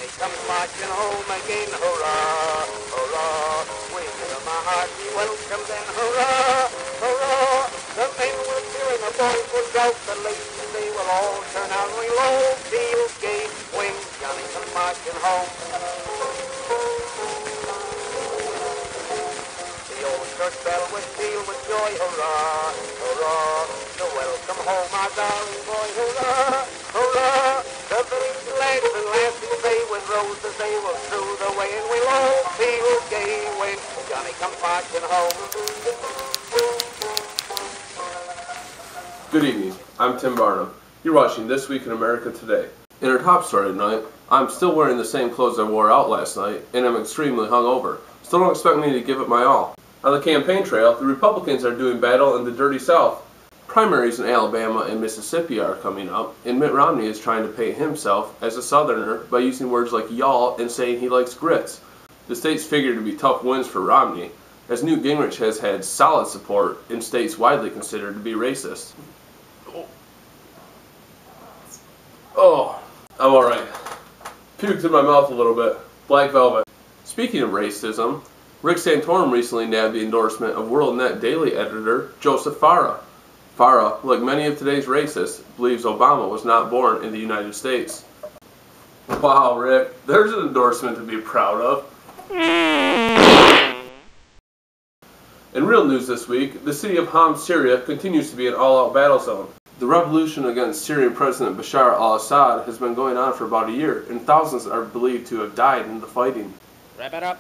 Johnny comes marching home again, hurrah, hurrah. We give him a hearty welcome then, hurrah, hurrah. The men will cheer and the boys will shout, the ladies they will all turn out and we'll all feel gay when Johnny comes marching home. The old church bell will peal with joy, hurrah, hurrah. To welcome home our darling boy, hurrah, hurrah. The village lads and lasses, they with roses, they will strew the way, and we'll all feel gay when Johnny comes marching home. Good evening, I'm Tim Barnum. You're watching This Week in America Today. In our top story tonight, I'm still wearing the same clothes I wore out last night, and I'm extremely hungover. Still don't expect me to give it my all. On the campaign trail, the Republicans are doing battle in the dirty South. Primaries in Alabama and Mississippi are coming up, and Mitt Romney is trying to paint himself as a Southerner by using words like y'all and saying he likes grits. The states figure to be tough wins for Romney, as Newt Gingrich has had solid support in states widely considered to be racist. Oh, I'm alright. Puked in my mouth a little bit. Black velvet. Speaking of racism, Rick Santorum recently nabbed the endorsement of World Net Daily editor Joseph Farah. Farah, like many of today's racists, believes Obama was not born in the United States. Wow, Rick, there's an endorsement to be proud of. In real news this week, the city of Homs, Syria continues to be an all-out battle zone. The revolution against Syrian President Bashar al-Assad has been going on for about a year, and thousands are believed to have died in the fighting. Wrap it up.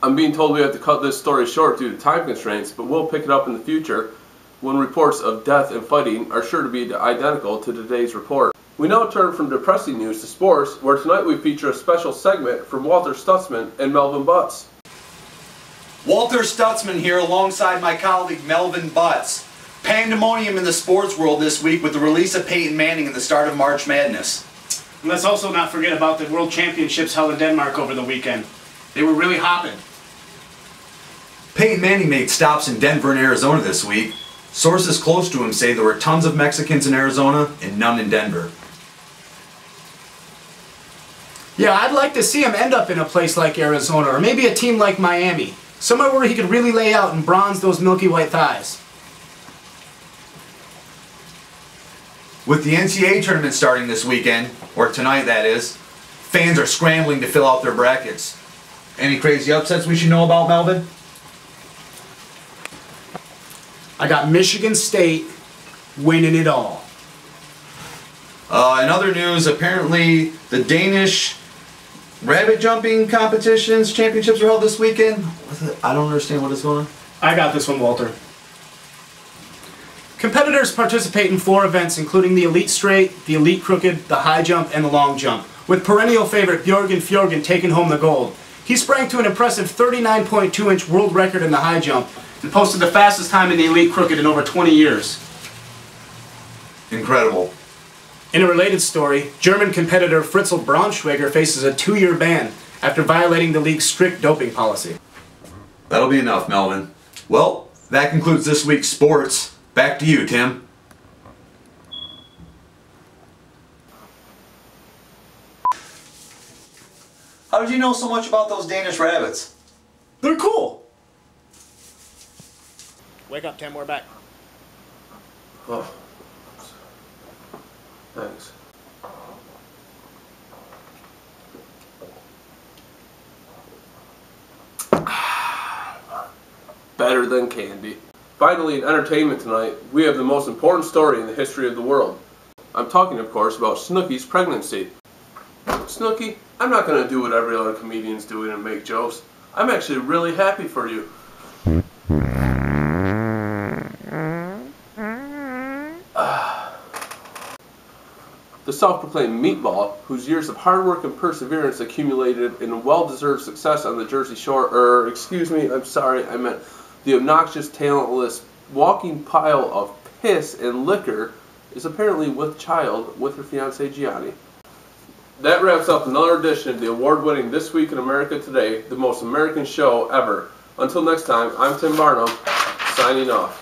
I'm being told we have to cut this story short due to time constraints, but we'll pick it up in the future when reports of death and fighting are sure to be identical to today's report. We now turn from depressing news to sports, where tonight we feature a special segment from Walter Stutzman and Melvin Butts. Walter Stutzman here alongside my colleague Melvin Butts. Pandemonium in the sports world this week with the release of Peyton Manning and the start of March Madness. And let's also not forget about the World Championships held in Denmark over the weekend. They were really hopping. Peyton Manning made stops in Denver and Arizona this week. Sources close to him say there were tons of Mexicans in Arizona and none in Denver. Yeah, I'd like to see him end up in a place like Arizona, or maybe a team like Miami. Somewhere where he could really lay out and bronze those milky white thighs. With the NCAA tournament starting this weekend, or tonight that is, fans are scrambling to fill out their brackets. Any crazy upsets we should know about, Melvin? I got Michigan State winning it all. In other news, apparently the Danish rabbit jumping competitions, championships were held this weekend. I don't understand what is going on. I got this one, Walter. Competitors participate in 4 events, including the Elite Straight, the Elite Crooked, the High Jump, and the Long Jump, with perennial favorite Björgen Fjorgen taking home the gold. He sprang to an impressive 39.2-inch world record in the High Jump and posted the fastest time in the Elite Crooked in over 20 years. Incredible. In a related story, German competitor Fritzl Braunschweiger faces a 2-year ban after violating the league's strict doping policy. That'll be enough, Melvin. Well, that concludes this week's sports. Back to you, Tim. How did you know so much about those Danish rabbits? They're cool. Wake up, Tim. We're back. Oh. Thanks. Better than candy. Finally, in entertainment tonight, we have the most important story in the history of the world. I'm talking, of course, about Snooki's pregnancy. Snooki, I'm not going to do what every other comedian's doing and make jokes. I'm actually really happy for you. The self-proclaimed meatball, whose years of hard work and perseverance accumulated in well-deserved success on the Jersey Shore, excuse me, I'm sorry, I meant the obnoxious, talentless, walking pile of piss and liquor, is apparently with child with her fiancé Gianni. That wraps up another edition of the award-winning This Week in America Today, the most American show ever. Until next time, I'm Tim Barnum, signing off.